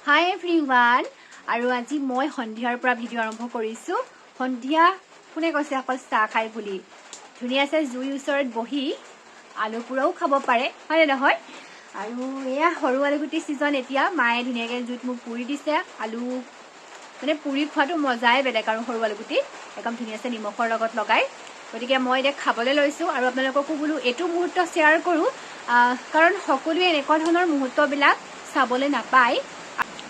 হাই everyone আৰু আজি মই সন্ধিয়াৰ পৰা ভিডিঅ' আৰম্ভ কৰিছোঁ। সন্ধিয়া কোনে কৈছে অকল চাহ খাই বুলি। ধুনীয়াছে জুইৰ ওচৰত বহি আলু পোৰাও খাব পাৰে, হয়নে নহয়? আৰু এয়া সৰু আলুগুটি ছিজন। এতিয়া মায়ে ধুনীয়াকৈ জুইত মোক পুৰি দিছে। আলু মানে পুৰি খোৱাটো মজাই বেলেগ আৰু সৰু আলুগুটি একদম ধুনীয়াছে নিমখৰ লগত লগাই। গতিকে মই এতিয়া খাবলৈ লৈছোঁ আৰু আপোনালোককো বোলো এইটো মুহূৰ্ত শ্বেয়াৰ কৰোঁ, কাৰণ সকলোৱে এনেকুৱা ধৰণৰ মুহূৰ্তবিলাক চাবলৈ নাপায়।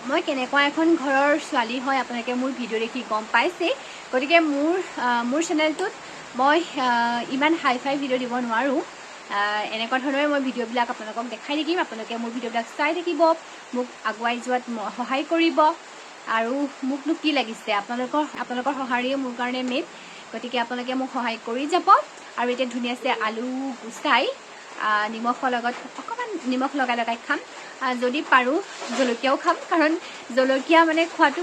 মই কেনেকুৱা এখন ঘৰৰ ছোৱালী হয় আপোনালোকে মোৰ ভিডিঅ' দেখি গম পাইছেই। গতিকে মোৰ চেনেলটোত মই ইমান হাই ফাই ভিডিঅ' দিব নোৱাৰোঁ। এনেকুৱা ধৰণৰে মই ভিডিঅ'বিলাক আপোনালোকক দেখাই থাকিম। আপোনালোকে মোৰ ভিডিঅ'বিলাক চাই থাকিব, মোক আগুৱাই যোৱাত সহায় কৰিব। আৰু মোকনো কি লাগিছে, আপোনালোকৰ সঁহাৰিয়ে মোৰ কাৰণে মেইন। গতিকে আপোনালোকে মোক সহায় কৰি যাব। আৰু এতিয়া ধুনীয়াছে আলু গুচাই নিমখৰ লগত অকণমান নিমখ লগাই লগাই খাম। যদি পাৰোঁ জলকীয়াও খাম, কাৰণ জলকীয়া মানে খোৱাটো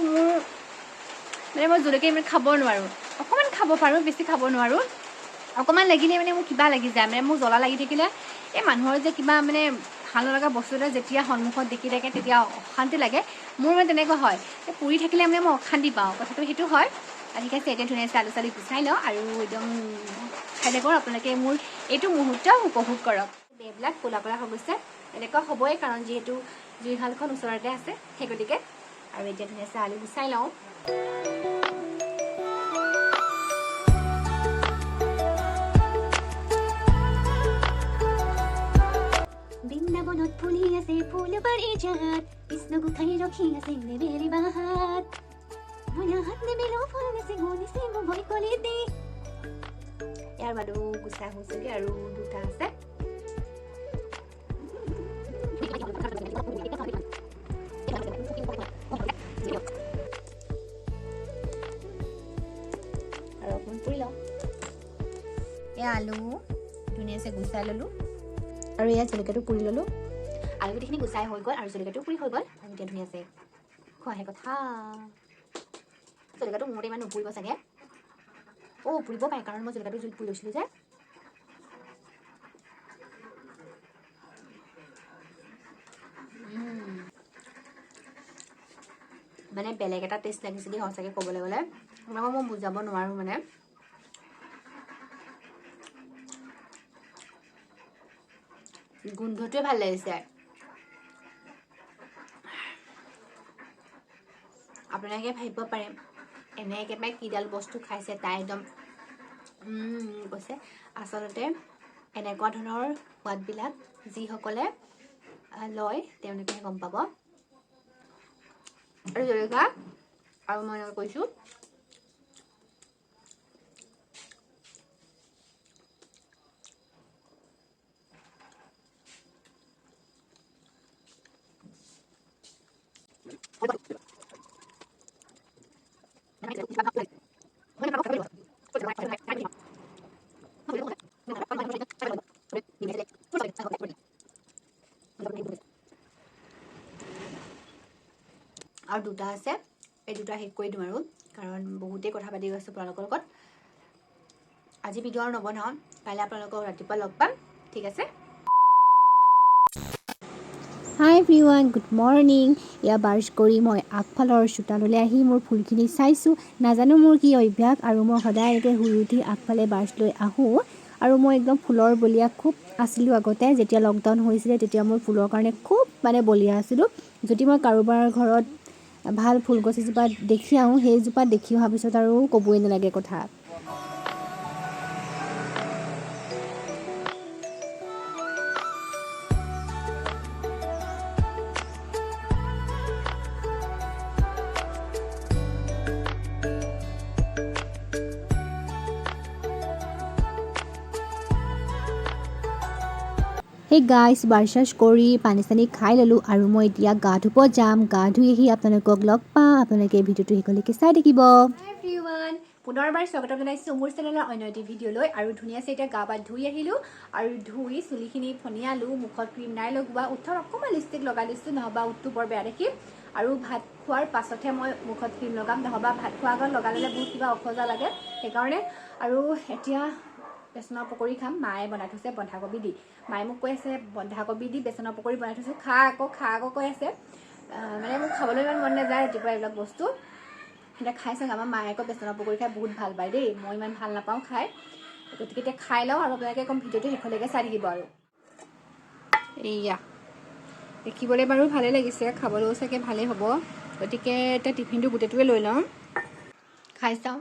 মই জলকীয়া ইমান খাব নোৱাৰোঁ। অকণমান খাব পাৰোঁ, বেছি খাব নোৱাৰোঁ। অকণমান লাগিলে মানে মোৰ কিবা লাগি যায়, মোৰ জ্বলা লাগি থাকিলে এই মানুহৰ যে কিবা ভাল নলগা বস্তু এটা যেতিয়া সন্মুখত দেখি থাকে তেতিয়া অশান্তি লাগে। মোৰ তেনেকুৱা হয়, পুৰি থাকিলে মই অশান্তি পাওঁ, কথাটো সেইটো হয়। ঠিক আছে, এতিয়া ধুনীয়াকৈ আলু চালু গুচাই লওঁ আৰু একদম খাই থাকোঁ। আপোনালোকে মোৰ এইটো মুহূৰ্ত উপভোগ কৰক। এইবিলাক ক'লা ক'লা হৈ গৈছে, এনেকুৱা হ'বই কাৰণ যিহেতু জুইশালখন ওচৰতে আছে, সেই গতিকে। আৰু এতিয়া ধুনীয়াকৈ আলু গুচাই লওঁ। বৃন্দাবনত ফুলি আছে ফুল বাগিচাত, কৃষ্ণ গোসাঁই ৰখি আছে নেবেৰি বাহাত, হাত নেবেলো ফুল নিছে গনিছে মই কলি দি। ইয়াৰ বাদো গুচা হৈছেগৈ আৰু দুটা আছে। আৰু অকণমান পুৰি লওঁ। এয়া আলু ধুনীয়াছে গুচাই ল'লোঁ আৰু এয়া জলকীয়াটো পুৰি ল'লোঁ। আলুগুটিখিনি গুচাই হৈ গ'ল আৰু জলকীয়াটো পুৰি হৈ গ'ল। আৰু এতিয়া ধুনীয়াছে খোৱাহে কথা। জলকীয়াটো মোৰতে ইমান নুপুৰিব চাগে। পুৰিব পাৰে কাৰণ মই জলকীয়াটো জুইত পুৰি লৈছিলোঁ যে। বেলেগ এটা টেষ্ট লাগিছে দেই সঁচাকৈ ক'বলৈ গ'লে। আপোনালোকক মই বুজাব নোৱাৰোঁ। গোন্ধটোৱে ভাল লাগিছে। আপোনালোকে ভাবিব পাৰে এনে একেবাৰে কিডাল বস্তু খাইছে তাই একদম কৈছে। আচলতে এনেকুৱা ধৰণৰ সোৱাদবিলাক যিসকলে লয় তেওঁলোকেহে গম পাব। আৰু জলকীয়া আৰু মই কৈছোঁ আৰু দুটা আছে, এই দুটা শেষ কৰি দিম আৰু কাৰণ বহুতেই কথা পাতি গৈছোঁ আপোনালোকৰ লগত। আজি ভিডিঅ' আৰু নবনাওঁ, কাইলৈ আপোনালোকক ৰাতিপুৱা লগ পাম, ঠিক আছে? হাই এভৰিৱান, গুড মৰ্ণিং। এয়া ব্ৰাছ কৰি মই আগফালৰ চোতাললৈ আহি মোৰ ফুলখিনি চাইছোঁ। নাজানো মোৰ কি অভ্যাস, আৰু মই সদায় এনেকৈ শুই উঠি আগফালে ব্ৰাছ লৈ আহোঁ। আৰু মই একদম ফুলৰ বলিয়া খুব আছিলোঁ আগতে। যেতিয়া লকডাউন হৈছিলে তেতিয়া মই ফুলৰ কাৰণে খুব বলিয়া আছিলোঁ। যদি মই কাৰোবাৰ ঘৰত ভাল ফুলগছ এজোপা দেখি আহোঁ, সেইজোপা দেখি অহাৰ পিছত আৰু ক'বই নালাগে কথা। সেই গাইছ ব্ৰাছ কৰি পানী চানী খাই ল'লোঁ আৰু মই এতিয়া গা ধুব যাম। গা ধুই আহি আপোনালোকক লগ পাম। আপোনালোকে ভিডিঅ'টো শেষলৈকে চাই থাকিব। পুনৰবাৰ স্বাগতম জনাইছোঁ মোৰ চেনেলৰ অন্য এটি ভিডিঅ'লৈ। আৰু ধুনীয়াছে এতিয়া গা পা ধুই আহিলোঁ আৰু ধুই চুলিখিনি ফনিয়ালোঁ। মুখত ক্ৰীম নাই লগোৱা, ওঠত অকণমান লিপষ্টিক লগাই লৈছোঁ, নহ'বা ওঠটো বৰ বেয়া দেখি। আৰু ভাত খোৱাৰ পাছতহে মই মুখত ক্ৰীম লগাম, নহ'বা ভাত খোৱাৰ আগত লগাই ল'লে বহুত কিবা অসজা লাগে সেইকাৰণে। আৰু এতিয়া বেচনৰ পকৰি খাম। মায়ে বনাই থৈছে বন্ধাকবি দি। মায়ে মোক কৈ আছে বন্ধাকবি দি বেচনৰ পকৰি বনাই থৈছোঁ, খা আকৌ কৈ আছে। মোক খাবলৈ ইমান মন নাযায় ৰাতিপুৱা এইবিলাক বস্তু এতিয়া খাই চাওক আমাৰ মায়ে আকৌ বেচনৰ পকৰি খাই বহুত ভাল পায় দেই মই ইমান ভাল নাপাওঁ খাই গতিকে এতিয়া খাই লওঁ আৰু আপোনালোকে কম ভিডিঅ'টো শেষলৈকে চাই থাকিব আৰু এইয়া দেখিবলৈ বাৰু ভালে লাগিছে খাবলৈও চাগে ভালেই হ'ব গতিকে এতিয়া টিফিনটো গোটেইটোৱে লৈ লওঁ খাই চাওঁ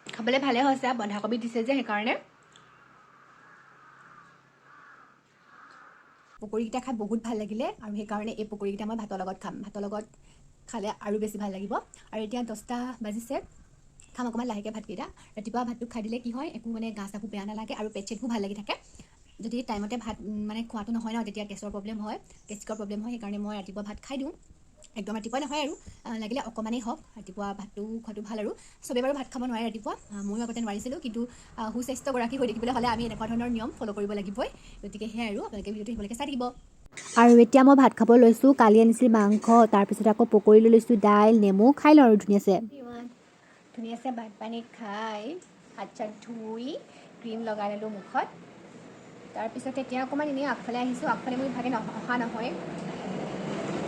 খাবলৈ ভালে হৈছে বন্ধাকবি দিছে যে সেইকাৰণে পকৰিকেইটা খাই বহুত ভাল লাগিলে আৰু সেইকাৰণে এই পকৰিকেইটা মই ভাতৰ লগত খাম ভাতৰ লগত খালে আৰু বেছি ভাল লাগিব আৰু এতিয়া 10টা বাজিছে খাম অকণমান লাহেকৈ ভাতকেইটা ৰাতিপুৱা ভাতটো খাই দিলে কি হয় একো মানে গা চাবোৰ বেয়া নালাগে আৰু পেট চেটবোৰ ভাল লাগি থাকে যদি টাইমতে ভাত মানে খোৱাটো নহয় ন তেতিয়া গেছৰ প্ৰব্লেম হয় গেষ্ট্ৰিকৰ প্ৰব্লেম হয় সেইকাৰণে মই ৰাতিপুৱা ভাত খাই দিওঁ একদম ৰাতিপুৱা নহয় আৰু লাগিলে অকণমানেই হওক ৰাতিপুৱা ভাতটো খোৱাটো ভাল আৰু চবেই বাৰু ভাত খাব নোৱাৰে ৰাতিপুৱা ময়ো আগতে নোৱাৰিছিলোঁ কিন্তু সুস্বাস্থ্যগৰাকী হৈ দেখিবলৈ হ'লে আমি এনেকুৱা ধৰণৰ নিয়ম ফ'ল' কৰিব লাগিবই গতিকে সেয়াই আৰু আপোনালোকে ভিডিঅ'টো শিকিবলৈ চাই থাকিব আৰু এতিয়া মই ভাত খাব লৈছোঁ কালি আনিছিল মাংস তাৰপিছত আকৌ পকৰি লৈ লৈছোঁ দাইল নেমু খাই লওঁ আৰু ধুনীয়াছে ভাত পানী খাই হাত চাত ধুই ক্ৰীম লগাই ল'লোঁ মুখত তাৰপিছত এতিয়া অকণমান এনেই আগফালে আহিছোঁ আগফালে মোৰ ইভাগে অহা নহয়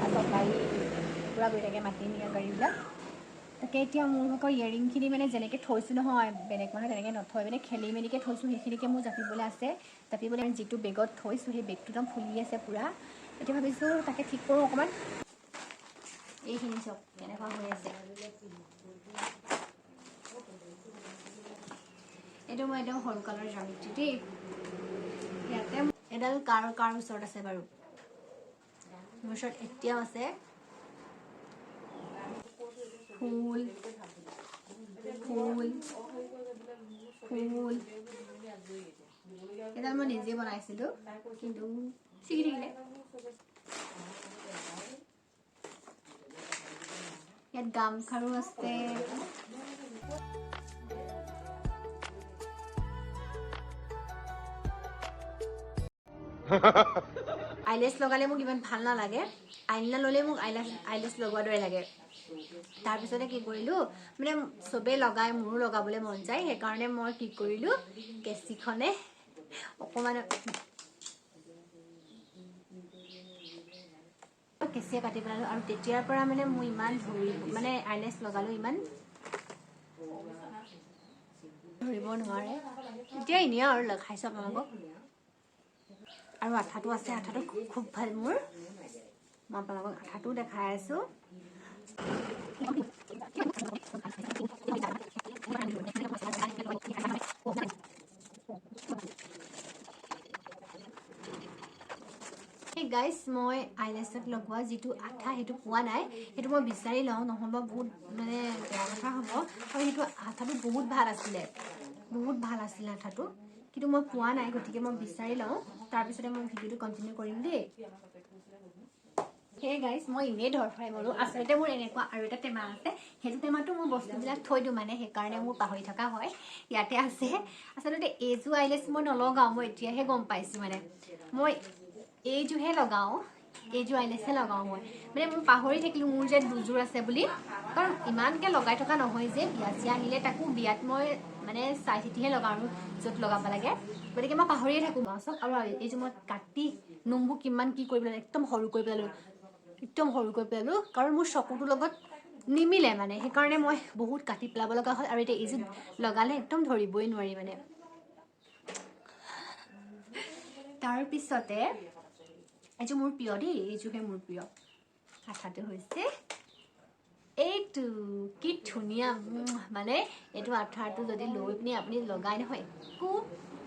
আকৌ গাড়ী পূৰা গৈ থাকে মাটি নিয়া গাড়ীবিলাক তাকে এতিয়া মোৰ ভাগৰ ইয়েৰিংখিনি মানে যেনেকৈ থৈছোঁ নহয় বেলেগ মানুহে তেনেকৈ নথয় মানে খেলি মেলিকৈ থৈছোঁ সেইখিনিকে মোৰ জাপিবলৈ আছে জাপিবলৈ যিটো বেগত থৈছোঁ সেই বেগটো একদম ফুলি আছে পূৰা এতিয়া ভাবিছোঁ তাকে ঠিক কৰোঁ অকণমান এইখিনি চব কেনেকুৱা হৈ আছে এইটো মই একদম সৰু কালৰ জ্যামিতি দেই ইয়াতে এডাল কাৰ ওচৰত আছে বাৰু মোৰ ওচৰত এতিয়াও আছে ফুল ফুল ফুল এডাল মই নিজে বনাইছিলোঁ কিন্তু ছিগি থাকিলে ইয়াত গামখাৰু আছে আইলেছ লগালে মোক ইমান ভাল নালাগে আইলিনা ল'লে মোক আইলেছ লগোৱাৰ দৰে লাগে তাৰপিছতে কি কৰিলোঁ মানে চবেই লগাই মোৰো লগাবলৈ মন যায় সেইকাৰণে মই কি কৰিলোঁ কেঁচিখনে অকণমান কেঁচিয়ে কাটি পেলালোঁ আৰু তেতিয়াৰ পৰা মানে মোৰ ইমান মানে আইলেছ লগালোঁ ইমান ধৰিব নোৱাৰে এতিয়া এনেই আৰু লগাইছোঁ আপোনালোকক আৰু আঠাটো আছে আঠাটো খুব ভাল মোৰ মই আপোনালোকক আঠাটো দেখাই আছোঁ গাইজ মই আইলেছত লগোৱা যিটো আঠা সেইটো পোৱা নাই সেইটো মই বিচাৰি লওঁ নহ'বা বহুত মানে বেয়া কথা হ'ব আৰু সেইটো আঠাটো বহুত ভাল আছিলে আঠাটো কিন্তু মই পোৱা নাই গতিকে মই বিচাৰি লওঁ তাৰপিছতে মই ভিডিঅ'টো কণ্টিনিউ কৰিম দেই সেই গাইজ মই এনেই ধৰফৰাই মাৰোঁ আচলতে মোৰ এনেকুৱা আৰু এটা টেমা আছে সেইটো টেমাটো মোৰ বস্তুবিলাক থৈ দিওঁ মানে সেইকাৰণে মোৰ পাহৰি থকা হয় ইয়াতে আছে আচলতে এইযোৰ আইলেছ মই নলগাওঁ মই এতিয়াহে গম পাইছোঁ মানে মই এইযোৰহে লগাওঁ এইযোৰ আইলেছহে লগাওঁ মই মানে মোৰ পাহৰি থাকিলোঁ মোৰ যে দুযোৰ আছে বুলি কাৰণ ইমানকৈ লগাই থকা নহয় যে বিয়া চিয়া আহিলে তাকো বিয়াত মই মানে চাই চিতিহে লগাওঁ আৰু য'ত লগাব লাগে গতিকে মই পাহৰিয়ে থাকোঁ চাওক আৰু এইযোৰ মই কাটি নোমবোৰ কিমান কি কৰি পেলালোঁ একদম সৰু কৰি পেলালোঁ কাৰণ মোৰ চকুটোৰ লগত নিমিলে মানে সেইকাৰণে মই বহুত কাটি পেলাব লগা হয় আৰু এতিয়া এইযোৰ লগালে একদম ধৰিবই নোৱাৰি মানে তাৰপিছতে এইযোৰ মোৰ প্ৰিয় দেই এইযোৰহে মোৰ প্ৰিয় আঠাটো হৈছে এইটো কি ধুনীয়া মানে এইটো আঠাটো যদি লৈ পিনি আপুনি লগাই নহয়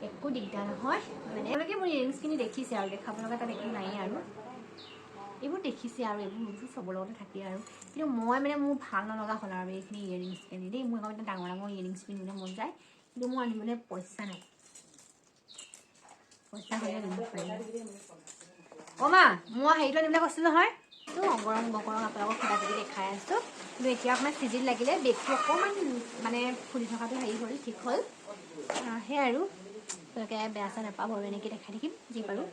একো দিগদাৰ নহয় মানে এনেকৈ মোৰ ইয়েৰিংছখিনি দেখিছে আৰু দেখাব লগা তাত একো নাই আৰু এইবোৰ দেখিছে আৰু এইবোৰ চবৰ লগতে থাকে আৰু কিন্তু মই মানে মোৰ ভাল নলগা হ'ল আৰু এইখিনি ইয়েৰিংছখিনি দেই মোৰ এখন ডাঙৰ ইয়েৰিংছ পিন্ধিবলৈ মন যায় কিন্তু মোৰ আনিবলৈ পইচা নাই হ'লে আনিব পাৰিম মা মই হেৰিটো আনিবলৈ কৈছিলোঁ নহয় গৰম আপোনালোকক কিবাকিবি দেখাই আছোঁ কিন্তু এতিয়া অকণমান চিজিল লাগিলে বেগটো অকণমান মানে ফুলি থকাটো হেৰি হ'ল ঠিক হ'ল সেয়াই আৰু আপোনালোকে বেয়া চেয়া নাপাব আৰু এনেকৈ দেখাই থাকিম যি পাৰোঁ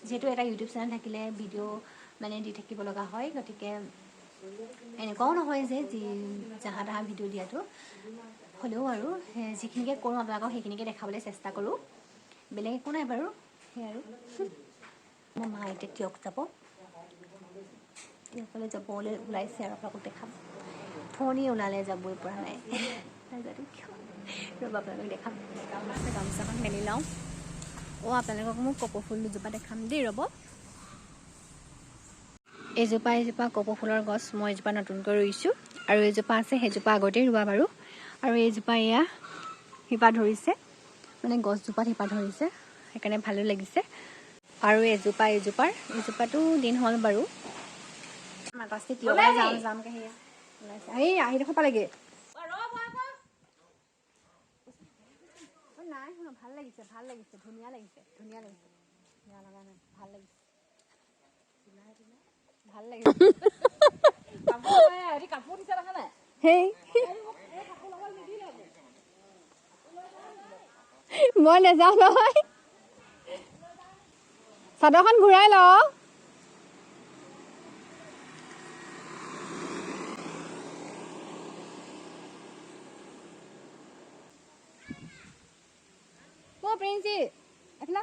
যিহেতু এটা ইউটিউব চেনেল থাকিলে ভিডিঅ' মানে দি থাকিব লগা হয় গতিকে এনেকুৱাও নহয় যে জাহা তাহা ভিডিঅ' দিয়াটো হ'লেও আৰু যিখিনিকে কৰোঁ আপোনালোকক সেইখিনিকে দেখাবলৈ চেষ্টা কৰোঁ বেলেগ একো নাই বাৰু সেই আৰু মোৰ মা এতিয়া তিয়ক যাব তিয়কলৈ যাবলৈ ওলাইছে আৰু আপোনালোকক দেখাম ফোনেই ওলালে যাবই পৰা নাই নাজানো কিয় ৰ'ব আপোনালোকক দেখাম গামোচাখন মেলি লওঁ আপোনালোকক মোক কপৌ ফুল দুজোপা দেখাম দেই ৰ'ব এজোপা কপৌ ফুলৰ গছ মই এজোপা নতুনকৈ ৰুইছোঁ আৰু এজোপা আছে সেইজোপা আগতেই ৰোৱা বাৰু আৰু এইজোপা এয়া শিপা ধৰিছে মানে গছজোপাত শিপা ধৰিছে সেইকাৰণে ভালো লাগিছে আৰু এজোপাটো দিন হ'ল বাৰু মাতাস্তি তিয়কলৈ যামকৈ সেয়া ওলাইছে এই আহিডোখৰ পালেগৈ নাই শুনা ভাল লাগিছে ধুনীয়া লাগিছে ধুনীয়া লগা নাই ভাল লাগিছে কাপোৰ দিছে দেখা নাই সেই মই নাযাওঁ নহয় চাদৰখন ঘূৰাই লওঁ প্ৰিন্সি এফালে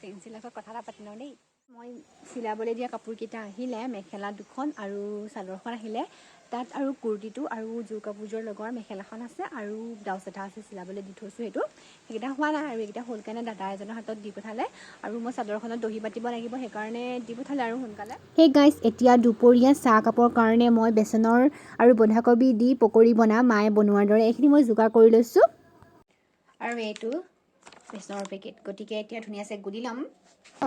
প্ৰিন্সিৰ লগত কথা এটা পাতি লওঁ দেই মই চিলাবলৈ দিয়া কাপোৰকেইটা আহিলে মেখেলা দুখন আৰু চাদৰখন আহিলে তাত আৰু কুৰ্তিটো আৰু জোৰ কাপোৰযোৰ লগৰ মেখেলাখন আছে আৰু ব্লাউজ এটা আছে চিলাবলৈ দি থৈছোঁ সেইকেইটা হোৱা নাই আৰু এইকেইটা হ'ল কাৰণে দাদা এজনৰ হাতত দি পঠালে আৰু মই চাদৰখনত দহি বাতিব লাগিব সেইকাৰণে দি পঠালে আৰু সোনকালে সেই গাইজ এতিয়া দুপৰীয়া চাহ কাপৰ কাৰণে মই বেচনৰ আৰু বন্ধাকবি দি পকৰি বনাম মায়ে বনোৱাৰ দৰে এইখিনি মই যোগাৰ কৰি লৈছোঁ আৰু এইটো বেচনৰ পেকেট গতিকে এতিয়া ধুনীয়াছে গুলি ল'ম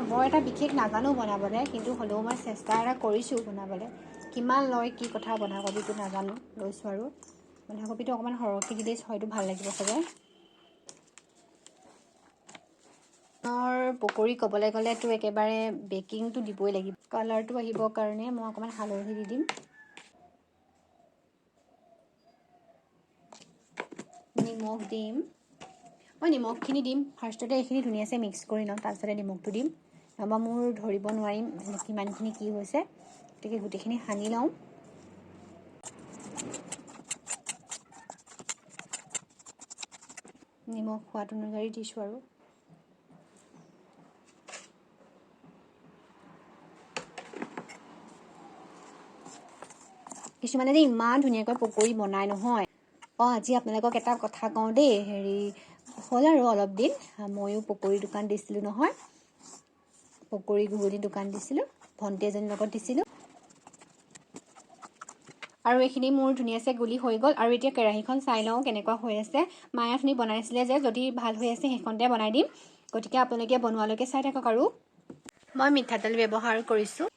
বৰ এটা বিশেষ নাজানো বনাবলৈ কিন্তু হ'লেও মই চেষ্টা এটা কৰিছোঁ বনাবলৈ কিমান লয় কি কথা বন্ধাকবিটো নাজানো লৈছোঁ আৰু বন্ধাকবিটো অকণমান সৰহকৈ দিলেই হয়তো ভাল লাগিব চাগে পকৰি ক'বলৈ গ'লেতো একেবাৰে বেকিংটো দিবই লাগিব কালাৰটো আহিবৰ কাৰণে মই অকণমান হালধি দি দিম নিমখ দিম মই নিমখখিনি দিম ফাৰ্ষ্টতে এইখিনি ধুনীয়াকৈ মিক্স কৰি লওঁ তাৰপিছতে নিমখটো দিম নহ'বা মোৰ ধৰিব নোৱাৰিম কিমানখিনি কি হৈছে গতিকে গোটেইখিনি সানি লওঁ নিমখ সোৱাদ অনুযায়ী দিছোঁ আৰু কিছুমানে যে ইমান ধুনীয়াকৈ পকৰি বনাই নহয় আজি আপোনালোকক এটা কথা কওঁ দেই হ'ল আৰু অলপ দিন ময়ো পকৰি দোকান দিছিলোঁ নহয় পকৰি ঘুগুনি দোকান দিছিলোঁ ভণ্টি এজনীৰ লগত দিছিলোঁ আৰু এইখিনি মোৰ ধুনীয়াকৈ গুলি হৈ গ'ল আৰু এতিয়া কেৰাহীখন চাই লওঁ কেনেকুৱা হৈ আছে মায়ে আপুনি বনাইছিলে যে যদি ভাল হৈ আছে সেইখনতে বনাই দিম গতিকে আপোনালোকে বনোৱালৈকে চাই থাকক আৰু মই মিঠাতেল ব্যৱহাৰ কৰিছোঁ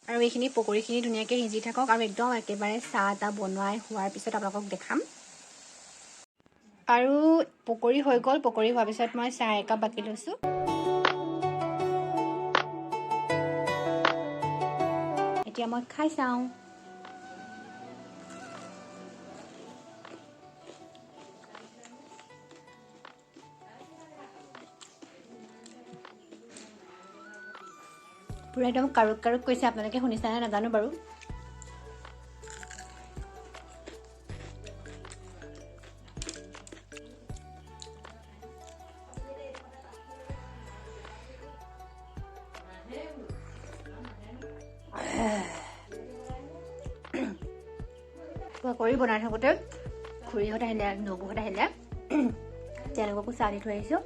আৰু এইখিনি পকৰিখিনি ধুনীয়াকৈ সিজি থাকক আৰু একদম একেবাৰে চাহ এটা বনাই হোৱাৰ পিছত আপোনালোকক দেখাম আৰু পকৰি হৈ গ'ল পকৰি হোৱাৰ পিছত মই চাহ একাপ বাকি লৈছোঁ এতিয়া মই খাই চাওঁ পুৰা একদম কাৰুক কাৰুক কৈছে আপোনালোকে শুনিছেনে নাজানো বাৰু পকৰি বনাই থাকোঁতে খুৰীহঁত আহিলে নবৌহঁত আহিলে তেওঁলোককো চাহ দি থৈ আহিছোঁ